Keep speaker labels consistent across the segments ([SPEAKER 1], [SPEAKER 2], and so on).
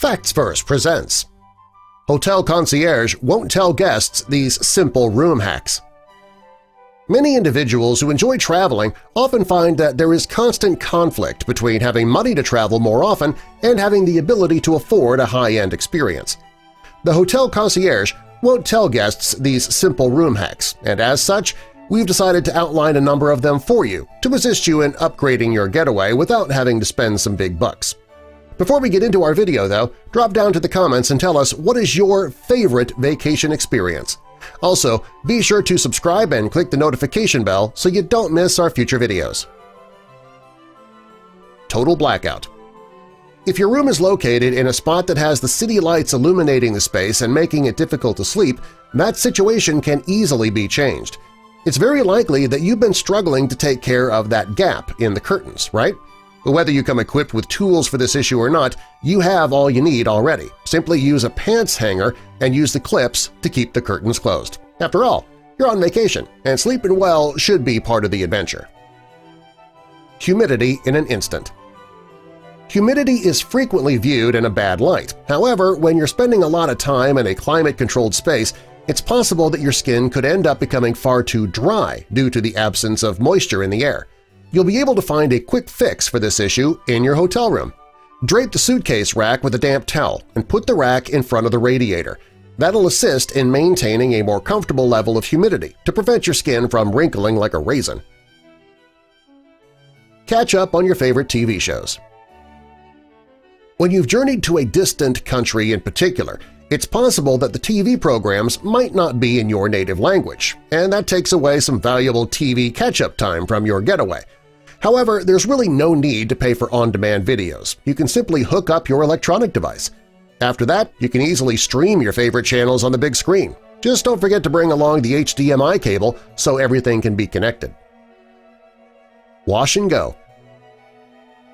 [SPEAKER 1] Facts First presents Hotel Concierge won't tell guests these simple room hacks. Many individuals who enjoy traveling often find that there is constant conflict between having money to travel more often and having the ability to afford a high-end experience. The Hotel Concierge won't tell guests these simple room hacks, and as such, we've decided to outline a number of them for you to assist you in upgrading your getaway without having to spend some big bucks. Before we get into our video, though, drop down to the comments and tell us what is your favorite vacation experience. Also, be sure to subscribe and click the notification bell so you don't miss our future videos. Total blackout. If your room is located in a spot that has the city lights illuminating the space and making it difficult to sleep, that situation can easily be changed. It's very likely that you've been struggling to take care of that gap in the curtains, right? But whether you come equipped with tools for this issue or not, you have all you need already. Simply use a pants hanger and use the clips to keep the curtains closed. After all, you're on vacation, and sleeping well should be part of the adventure. Humidity in an instant. Humidity is frequently viewed in a bad light. However, when you're spending a lot of time in a climate-controlled space, it's possible that your skin could end up becoming far too dry due to the absence of moisture in the air. You'll be able to find a quick fix for this issue in your hotel room. Drape the suitcase rack with a damp towel and put the rack in front of the radiator. That'll assist in maintaining a more comfortable level of humidity to prevent your skin from wrinkling like a raisin. Catch up on your favorite TV shows. When you've journeyed to a distant country in particular, it's possible that the TV programs might not be in your native language, and that takes away some valuable TV catch-up time from your getaway. However, there's really no need to pay for on-demand videos. You can simply hook up your electronic device. After that, you can easily stream your favorite channels on the big screen. Just don't forget to bring along the HDMI cable so everything can be connected. Wash and go.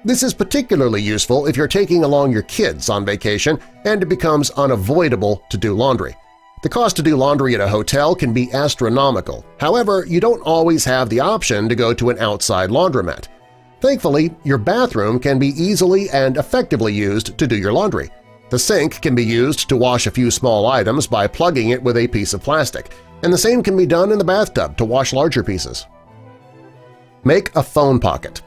[SPEAKER 1] This is particularly useful if you're taking along your kids on vacation and it becomes unavoidable to do laundry. The cost to do laundry at a hotel can be astronomical. However, you don't always have the option to go to an outside laundromat. Thankfully, your bathroom can be easily and effectively used to do your laundry. The sink can be used to wash a few small items by plugging it with a piece of plastic, and the same can be done in the bathtub to wash larger pieces. Make a phone pocket.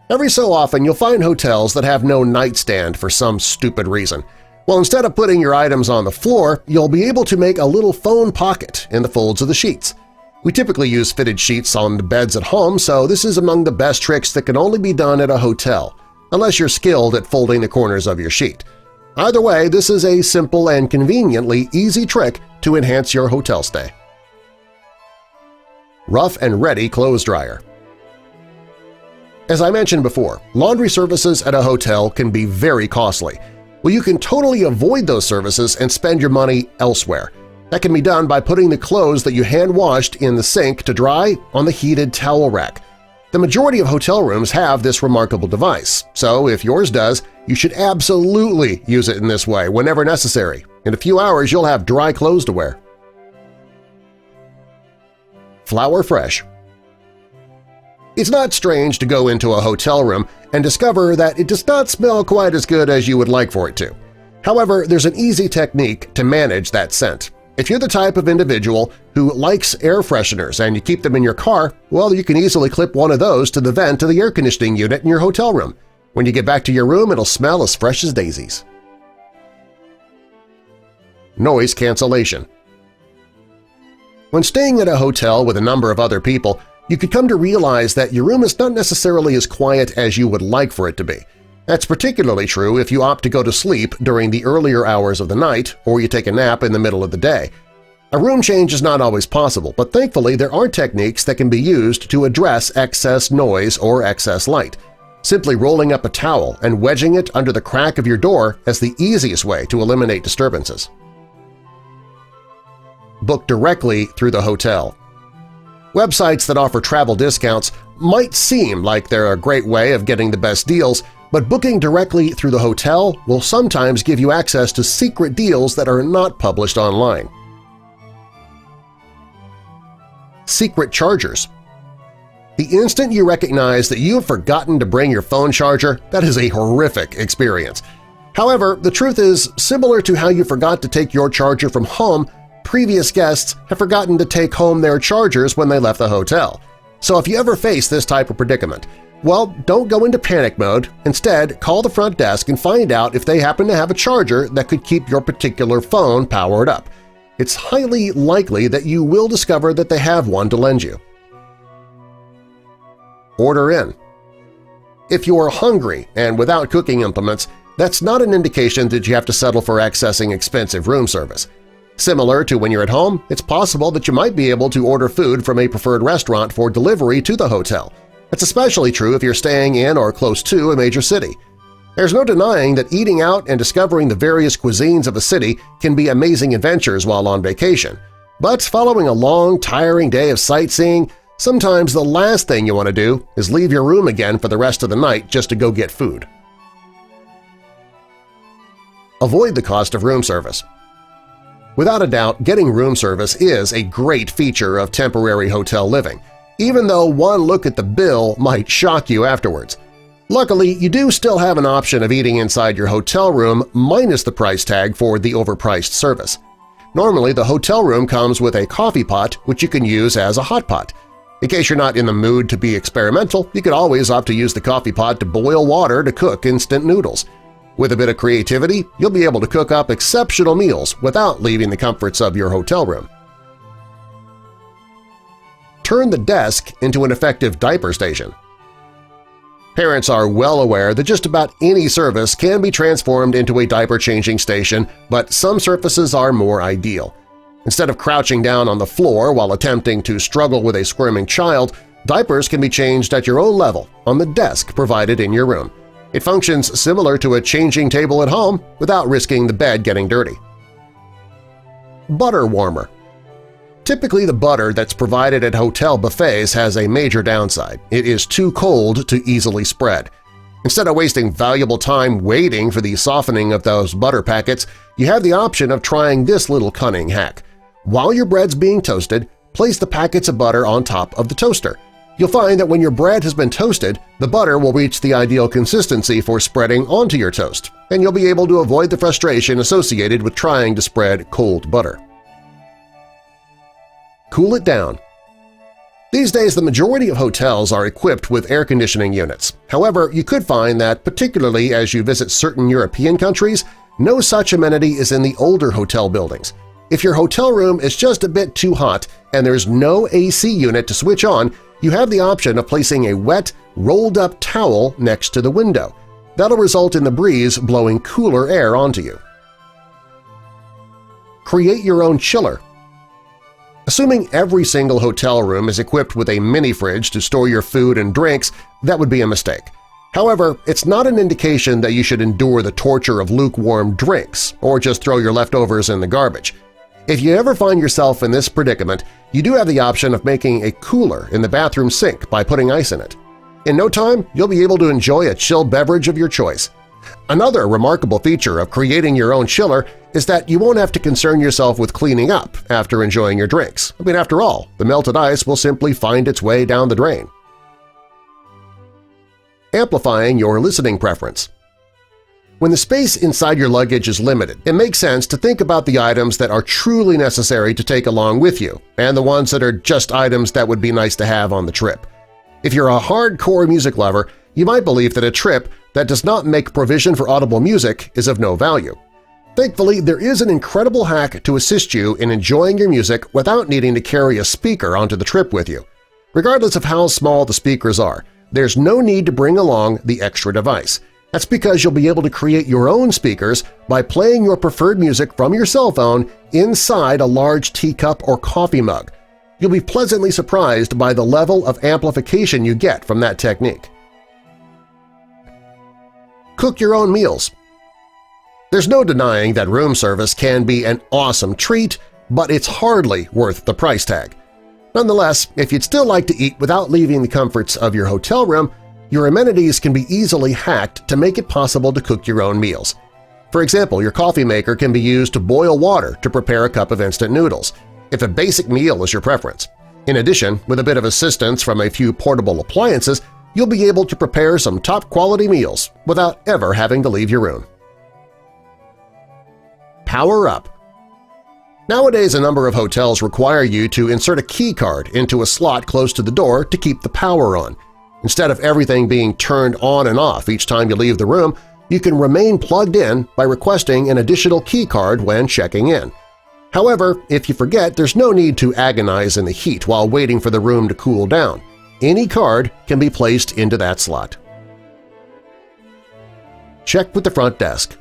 [SPEAKER 1] Every so often you'll find hotels that have no nightstand for some stupid reason. Well, instead of putting your items on the floor, you'll be able to make a little phone pocket in the folds of the sheets. We typically use fitted sheets on the beds at home, so this is among the best tricks that can only be done at a hotel, unless you're skilled at folding the corners of your sheet. Either way, this is a simple and conveniently easy trick to enhance your hotel stay. Roughandready clothes dryer. As I mentioned before, laundry services at a hotel can be very costly. Well, you can totally avoid those services and spend your money elsewhere. That can be done by putting the clothes that you hand-washed in the sink to dry on the heated towel rack. The majority of hotel rooms have this remarkable device, so if yours does, you should absolutely use it in this way whenever necessary. In a few hours, you'll have dry clothes to wear. Flower fresh. It's not strange to go into a hotel room and discover that it does not smell quite as good as you would like for it to. However, there's an easy technique to manage that scent. If you're the type of individual who likes air fresheners and you keep them in your car, well, you can easily clip one of those to the vent of the air conditioning unit in your hotel room. When you get back to your room, it'll smell as fresh as daisies. Noise cancellation. When staying at a hotel with a number of other people, you could come to realize that your room is not necessarily as quiet as you would like for it to be. That's particularly true if you opt to go to sleep during the earlier hours of the night or you take a nap in the middle of the day. A room change is not always possible, but thankfully there are techniques that can be used to address excess noise or excess light. Simply rolling up a towel and wedging it under the crack of your door is the easiest way to eliminate disturbances. Book directly through the hotel. Websites that offer travel discounts might seem like they're a great way of getting the best deals, but booking directly through the hotel will sometimes give you access to secret deals that are not published online. Secret chargers. The instant you recognize that you have forgotten to bring your phone charger, that is a horrific experience. However, the truth is, similar to how you forgot to take your charger from home, previous guests have forgotten to take home their chargers when they left the hotel. So if you ever face this type of predicament, well, don't go into panic mode. Instead, call the front desk and find out if they happen to have a charger that could keep your particular phone powered up. It's highly likely that you will discover that they have one to lend you. Order in. If you're hungry and without cooking implements, that's not an indication that you have to settle for accessing expensive room service. Similar to when you're at home, it's possible that you might be able to order food from a preferred restaurant for delivery to the hotel. That's especially true if you're staying in or close to a major city. There's no denying that eating out and discovering the various cuisines of a city can be amazing adventures while on vacation. But following a long, tiring day of sightseeing, sometimes the last thing you want to do is leave your room again for the rest of the night just to go get food. Avoid the cost of room service. Without a doubt, getting room service is a great feature of temporary hotel living, even though one look at the bill might shock you afterwards. Luckily, you do still have an option of eating inside your hotel room minus the price tag for the overpriced service. Normally, the hotel room comes with a coffee pot which you can use as a hot pot. In case you're not in the mood to be experimental, you could always opt to use the coffee pot to boil water to cook instant noodles. With a bit of creativity, you'll be able to cook up exceptional meals without leaving the comforts of your hotel room. Turn the desk into an effective diaper station. Parents are well aware that just about any service can be transformed into a diaper-changing station, but some surfaces are more ideal. Instead of crouching down on the floor while attempting to struggle with a squirming child, diapers can be changed at your own level on the desk provided in your room. It functions similar to a changing table at home without risking the bed getting dirty. Butter warmer. Typically, the butter that's provided at hotel buffets has a major downside. It is too cold to easily spread. Instead of wasting valuable time waiting for the softening of those butter packets, you have the option of trying this little cunning hack. While your bread's being toasted, place the packets of butter on top of the toaster. You'll find that when your bread has been toasted, the butter will reach the ideal consistency for spreading onto your toast, and you'll be able to avoid the frustration associated with trying to spread cold butter. Cool it down. These days, the majority of hotels are equipped with air conditioning units. However, you could find that, particularly as you visit certain European countries, no such amenity is in the older hotel buildings. If your hotel room is just a bit too hot and there's no AC unit to switch on, you have the option of placing a wet, rolled-up towel next to the window. That'll result in the breeze blowing cooler air onto you. Create your own chiller. Assuming every single hotel room is equipped with a mini-fridge to store your food and drinks, that would be a mistake. However, it's not an indication that you should endure the torture of lukewarm drinks or just throw your leftovers in the garbage. If you ever find yourself in this predicament, you do have the option of making a cooler in the bathroom sink by putting ice in it. In no time, you'll be able to enjoy a chilled beverage of your choice. Another remarkable feature of creating your own chiller is that you won't have to concern yourself with cleaning up after enjoying your drinks. I mean, after all, the melted ice will simply find its way down the drain. Amplifying your listening preference. When the space inside your luggage is limited, it makes sense to think about the items that are truly necessary to take along with you and the ones that are just items that would be nice to have on the trip. If you're a hardcore music lover, you might believe that a trip that does not make provision for audible music is of no value. Thankfully, there is an incredible hack to assist you in enjoying your music without needing to carry a speaker onto the trip with you. Regardless of how small the speakers are, there's no need to bring along the extra device. That's because you'll be able to create your own speakers by playing your preferred music from your cell phone inside a large teacup or coffee mug. You'll be pleasantly surprised by the level of amplification you get from that technique. Cook your own meals. There's no denying that room service can be an awesome treat, but it's hardly worth the price tag. Nonetheless, if you'd still like to eat without leaving the comforts of your hotel room, your amenities can be easily hacked to make it possible to cook your own meals. For example, your coffee maker can be used to boil water to prepare a cup of instant noodles, if a basic meal is your preference. In addition, with a bit of assistance from a few portable appliances, you'll be able to prepare some top-quality meals without ever having to leave your room. power up. Nowadays, a number of hotels require you to insert a key card into a slot close to the door to keep the power on. Instead of everything being turned on and off each time you leave the room, you can remain plugged in by requesting an additional key card when checking in. However, if you forget, there's no need to agonize in the heat while waiting for the room to cool down. Any card can be placed into that slot. Check with the front desk.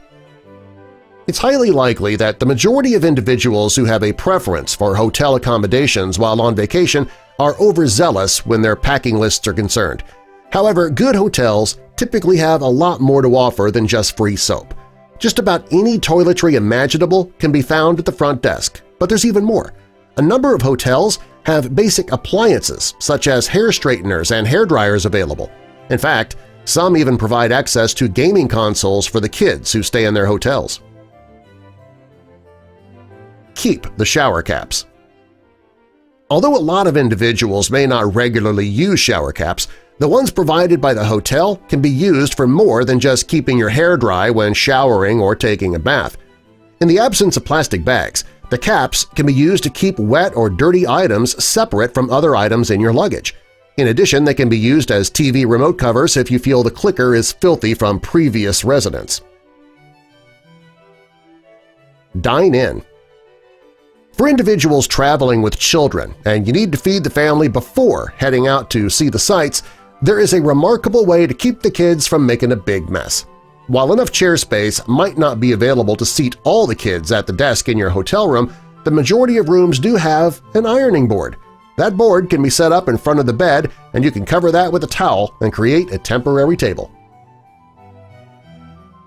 [SPEAKER 1] It's highly likely that the majority of individuals who have a preference for hotel accommodations while on vacation are overzealous when their packing lists are concerned. However, good hotels typically have a lot more to offer than just free soap. Just about any toiletry imaginable can be found at the front desk, but there's even more. A number of hotels have basic appliances such as hair straighteners and hair dryers available. In fact, some even provide access to gaming consoles for the kids who stay in their hotels. Keep the shower caps. Although a lot of individuals may not regularly use shower caps, the ones provided by the hotel can be used for more than just keeping your hair dry when showering or taking a bath. In the absence of plastic bags, the caps can be used to keep wet or dirty items separate from other items in your luggage. In addition, they can be used as TV remote covers if you feel the clicker is filthy from previous residents. Dine in. For individuals traveling with children and you need to feed the family before heading out to see the sights, there is a remarkable way to keep the kids from making a big mess. While enough chair space might not be available to seat all the kids at the desk in your hotel room, the majority of rooms do have an ironing board. That board can be set up in front of the bed and you can cover that with a towel and create a temporary table.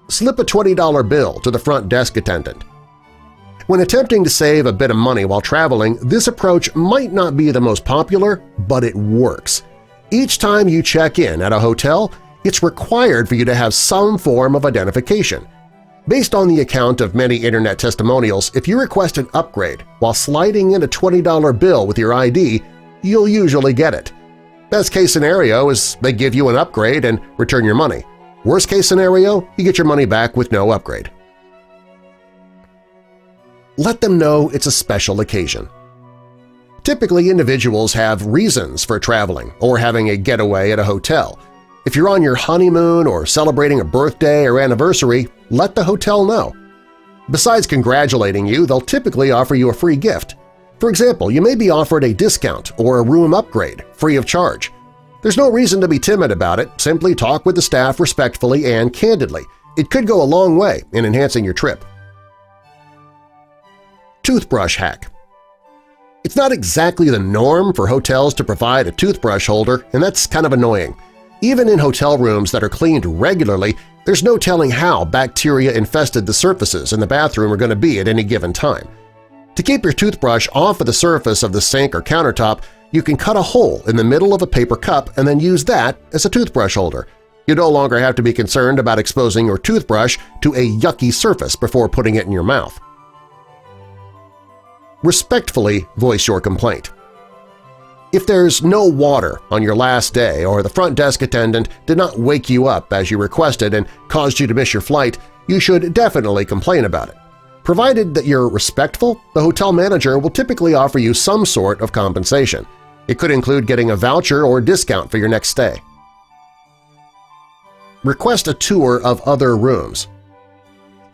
[SPEAKER 1] Slip a $20 bill to the front desk attendant. When attempting to save a bit of money while traveling, this approach might not be the most popular, but it works. Each time you check in at a hotel, it's required for you to have some form of identification. Based on the account of many internet testimonials, if you request an upgrade while sliding in a $20 bill with your ID, you'll usually get it. Best case scenario is they give you an upgrade and return your money. Worst case scenario, you get your money back with no upgrade. Let them know it's a special occasion. Typically, individuals have reasons for traveling or having a getaway at a hotel. If you're on your honeymoon or celebrating a birthday or anniversary, let the hotel know. Besides congratulating you, they'll typically offer you a free gift. For example, you may be offered a discount or a room upgrade, free of charge. There's no reason to be timid about it. Simply talk with the staff respectfully and candidly. It could go a long way in enhancing your trip. Toothbrush Hack. It's not exactly the norm for hotels to provide a toothbrush holder, and that's kind of annoying. Even in hotel rooms that are cleaned regularly, there's no telling how bacteria-infested the surfaces in the bathroom are going to be at any given time. To keep your toothbrush off of the surface of the sink or countertop, you can cut a hole in the middle of a paper cup and then use that as a toothbrush holder. You no longer have to be concerned about exposing your toothbrush to a yucky surface before putting it in your mouth. Respectfully voice your complaint. If there's no water on your last day or the front desk attendant did not wake you up as you requested and caused you to miss your flight, you should definitely complain about it. Provided that you're respectful, the hotel manager will typically offer you some sort of compensation. It could include getting a voucher or discount for your next stay. Request a tour of other rooms.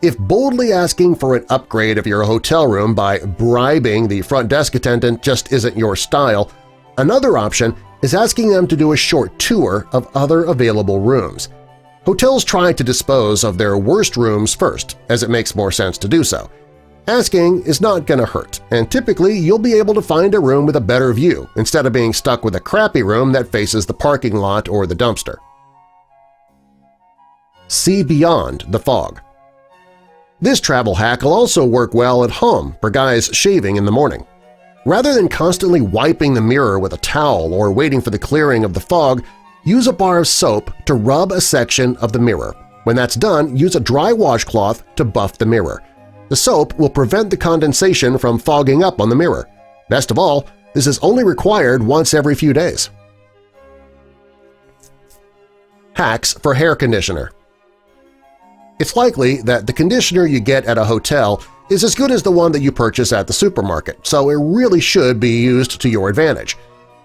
[SPEAKER 1] If boldly asking for an upgrade of your hotel room by bribing the front desk attendant just isn't your style, another option is asking them to do a short tour of other available rooms. Hotels try to dispose of their worst rooms first, as it makes more sense to do so. Asking is not going to hurt, and typically you'll be able to find a room with a better view instead of being stuck with a crappy room that faces the parking lot or the dumpster. See beyond the fog. This travel hack will also work well at home for guys shaving in the morning. Rather than constantly wiping the mirror with a towel or waiting for the clearing of the fog, use a bar of soap to rub a section of the mirror. When that's done, use a dry washcloth to buff the mirror. The soap will prevent the condensation from fogging up on the mirror. Best of all, this is only required once every few days. Hacks for hair conditioner. It's likely that the conditioner you get at a hotel is as good as the one that you purchase at the supermarket, so it really should be used to your advantage.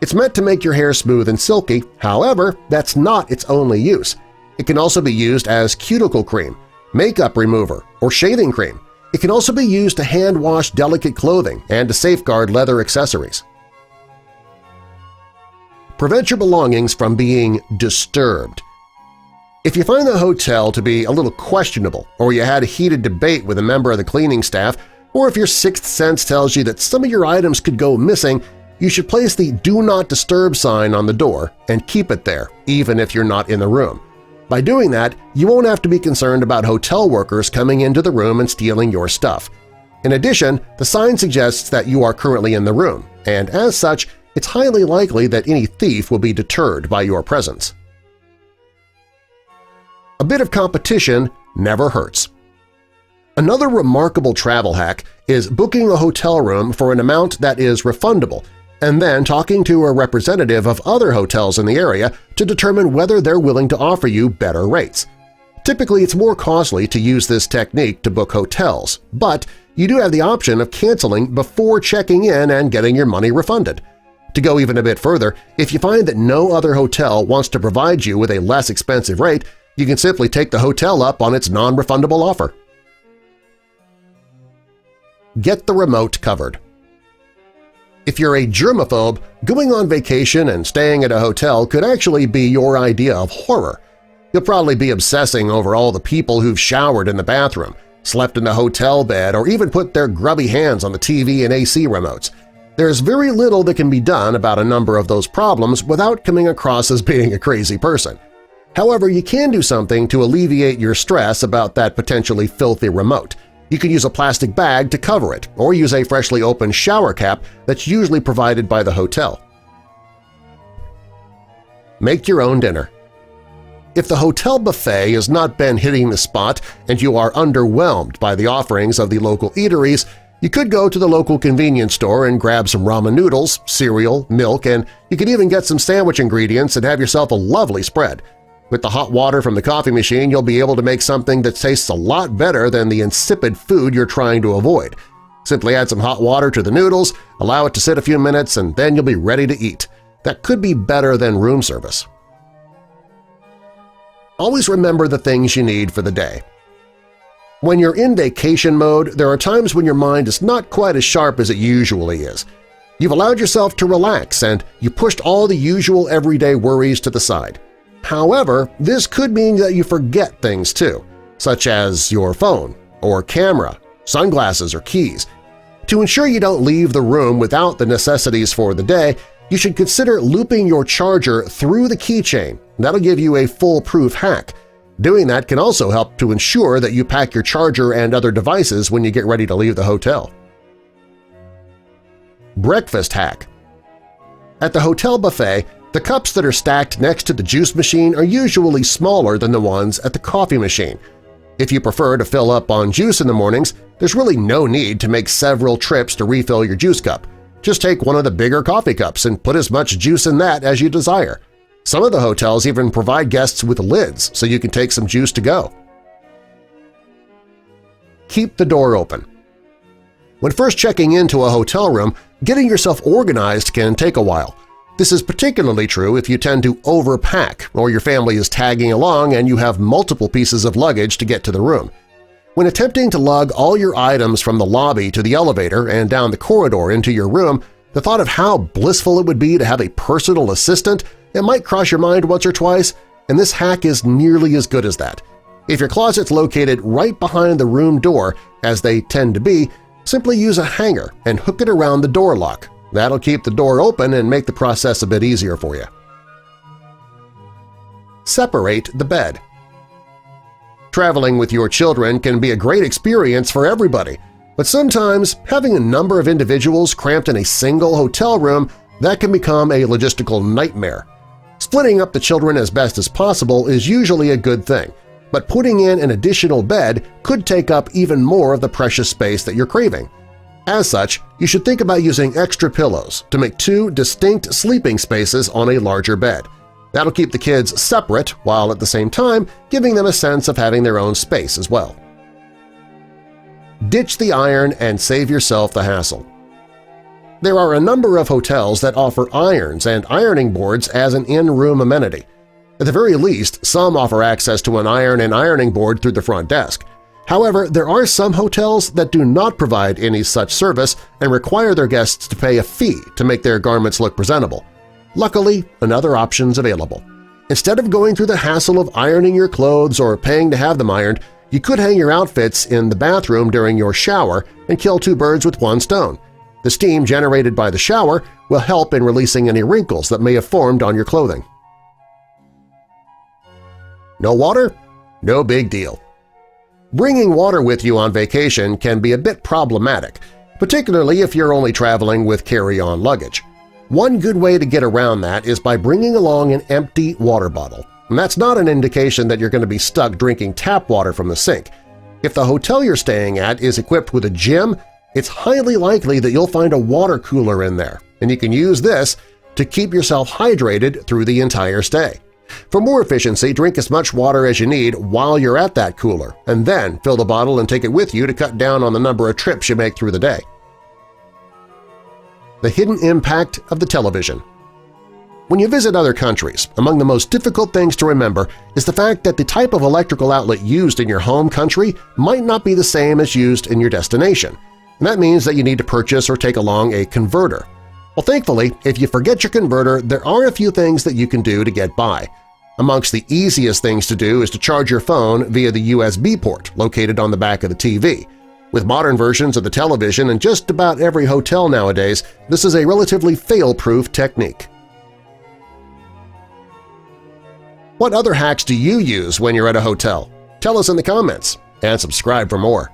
[SPEAKER 1] It's meant to make your hair smooth and silky, however, that's not its only use. It can also be used as cuticle cream, makeup remover, or shaving cream. It can also be used to hand-wash delicate clothing and to safeguard leather accessories. Prevent your belongings from being disturbed. If you find the hotel to be a little questionable, or you had a heated debate with a member of the cleaning staff, or if your sixth sense tells you that some of your items could go missing, you should place the Do Not Disturb sign on the door and keep it there, even if you're not in the room. By doing that, you won't have to be concerned about hotel workers coming into the room and stealing your stuff. In addition, the sign suggests that you are currently in the room, and as such, it's highly likely that any thief will be deterred by your presence. A bit of competition never hurts. Another remarkable travel hack is booking a hotel room for an amount that is refundable and then talking to a representative of other hotels in the area to determine whether they're willing to offer you better rates. Typically, it's more costly to use this technique to book hotels, but you do have the option of canceling before checking in and getting your money refunded. To go even a bit further, if you find that no other hotel wants to provide you with a less expensive rate, you can simply take the hotel up on its non-refundable offer. Get the remote covered. If you're a germaphobe, going on vacation and staying at a hotel could actually be your idea of horror. You'll probably be obsessing over all the people who've showered in the bathroom, slept in the hotel bed, or even put their grubby hands on the TV and AC remotes. There's very little that can be done about a number of those problems without coming across as being a crazy person. However, you can do something to alleviate your stress about that potentially filthy remote. You can use a plastic bag to cover it, or use a freshly opened shower cap that's usually provided by the hotel. Make your own dinner. If the hotel buffet has not been hitting the spot and you are underwhelmed by the offerings of the local eateries, you could go to the local convenience store and grab some ramen noodles, cereal, milk, and you could even get some sandwich ingredients and have yourself a lovely spread. With the hot water from the coffee machine, you'll be able to make something that tastes a lot better than the insipid food you're trying to avoid. Simply add some hot water to the noodles, allow it to sit a few minutes, and then you'll be ready to eat. That could be better than room service. Always remember the things you need for the day. When you're in vacation mode, there are times when your mind is not quite as sharp as it usually is. You've allowed yourself to relax and you pushed all the usual everyday worries to the side. However, this could mean that you forget things too, such as your phone or camera, sunglasses, or keys. To ensure you don't leave the room without the necessities for the day, you should consider looping your charger through the keychain. That'll give you a foolproof hack. Doing that can also help to ensure that you pack your charger and other devices when you get ready to leave the hotel. Breakfast hack. At the hotel buffet, the cups that are stacked next to the juice machine are usually smaller than the ones at the coffee machine. If you prefer to fill up on juice in the mornings, there's really no need to make several trips to refill your juice cup. Just take one of the bigger coffee cups and put as much juice in that as you desire. Some of the hotels even provide guests with lids so you can take some juice to go. Keep the door open. When first checking into a hotel room, getting yourself organized can take a while. This is particularly true if you tend to overpack or your family is tagging along and you have multiple pieces of luggage to get to the room. When attempting to lug all your items from the lobby to the elevator and down the corridor into your room, the thought of how blissful it would be to have a personal assistant it might cross your mind once or twice, and this hack is nearly as good as that. If your closet's located right behind the room door, as they tend to be, simply use a hanger and hook it around the door lock. That'll keep the door open and make the process a bit easier for you. Separate the bed. Traveling with your children can be a great experience for everybody, but sometimes having a number of individuals cramped in a single hotel room that can become a logistical nightmare. Splitting up the children as best as possible is usually a good thing, but putting in an additional bed could take up even more of the precious space that you're craving. As such, you should think about using extra pillows to make two distinct sleeping spaces on a larger bed. That'll keep the kids separate while at the same time giving them a sense of having their own space as well. Ditch the iron and save yourself the hassle. There are a number of hotels that offer irons and ironing boards as an in-room amenity. At the very least, some offer access to an iron and ironing board through the front desk. However, there are some hotels that do not provide any such service and require their guests to pay a fee to make their garments look presentable. Luckily, another option's available. Instead of going through the hassle of ironing your clothes or paying to have them ironed, you could hang your outfits in the bathroom during your shower and kill two birds with one stone. The steam generated by the shower will help in releasing any wrinkles that may have formed on your clothing. No water? No big deal. Bringing water with you on vacation can be a bit problematic, particularly if you're only traveling with carry-on luggage. One good way to get around that is by bringing along an empty water bottle. And that's not an indication that you're going to be stuck drinking tap water from the sink. If the hotel you're staying at is equipped with a gym, it's highly likely that you'll find a water cooler in there, and you can use this to keep yourself hydrated through the entire stay. For more efficiency, drink as much water as you need while you're at that cooler, and then fill the bottle and take it with you to cut down on the number of trips you make through the day. The hidden impact of the television. When you visit other countries, among the most difficult things to remember is the fact that the type of electrical outlet used in your home country might not be the same as used in your destination. And that means that you need to purchase or take along a converter. Well, thankfully, if you forget your converter, there are a few things that you can do to get by. Amongst the easiest things to do is to charge your phone via the USB port located on the back of the TV. With modern versions of the television in just about every hotel nowadays, this is a relatively fail-proof technique. What other hacks do you use when you're at a hotel? Tell us in the comments, and subscribe for more.